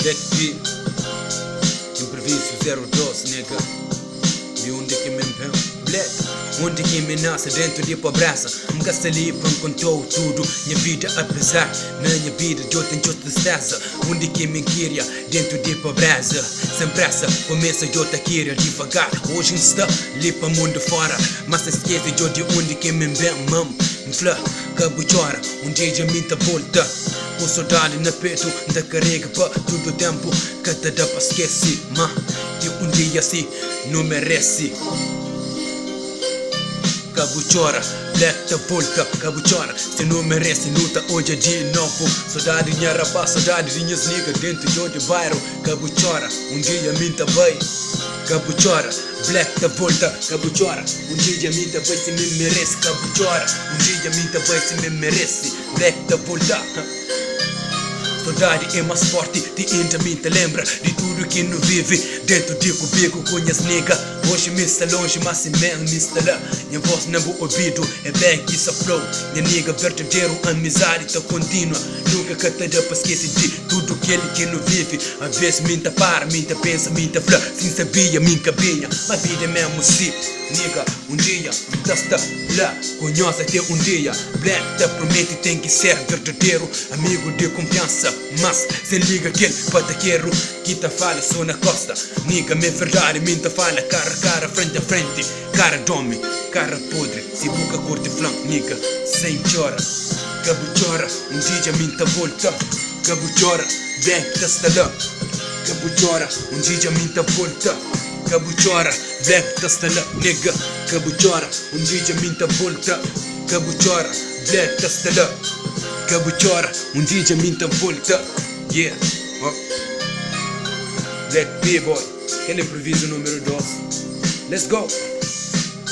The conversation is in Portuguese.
Black P, improviso 012, nigga. De onde que me empem? Black, onde que me nasce dentro de pobreza. Nunca se limpa, contou tudo. Minha vida apesar, na minha vida eu tenho tristeza. Onde que me queria dentro de pobreza. Sem pressa, começa eu te querer devagar. Hoje está limpa mundo fora. Mas se esquece eu de onde que me empem, mam. Flá, cabo chora, um dia me volta. Com saudade na peito, da carrega para todo o tempo. Que dá pra esquecer, mas de dia assim não merece. Cabo chora, Black da volta, cabo chora. Se não merece, luta hoje é de novo. Saudade minha rapaz, saudade minhas niggas dentro de bairro. Cabo chora, um dia me vai. Cabo chora, Black da volta, cabo chora. Um dia me vai se me merece. Cabo chora, um dia me vai se me merece. Black da volta. Saudade é mais forte, de ainda me lembra de tudo que não vive dentro de comigo com as niggas. Hoje me está longe, mas se mesmo me está lá. Minha voz não vou ouvido, é bem que isso flow. Minha nigga verdadeiro, amizade tá contínua. Nunca que te dá pra esquecer de tudo aquele que não vive. Às vezes me para, me pensa, me flá. Sem sabia, me cabinha, mas vida é mesmo assim. Nigga, um dia, está lá, conhece até um dia. Black te promete tem que ser verdadeiro, amigo de confiança. Mas se liga aquele pataqueiro que te fala só na costa. Nigga, me verdade, me te fala cara a cara, frente a frente. Cara dome, cara podre, se boca curte flanco, nigga, sem chora. Cabo chora, um dia me volta. Cabo chora, Black te está lá. Cabo chora, um dia me volta. Cabo chora, Black te está lá, nigga. Cabo chora, um dia me volta. Cabo chora, Black te está lá. Cabo chora, um dia me volta. Yeah, Black P boy, aquele improviso número 12. Let's go.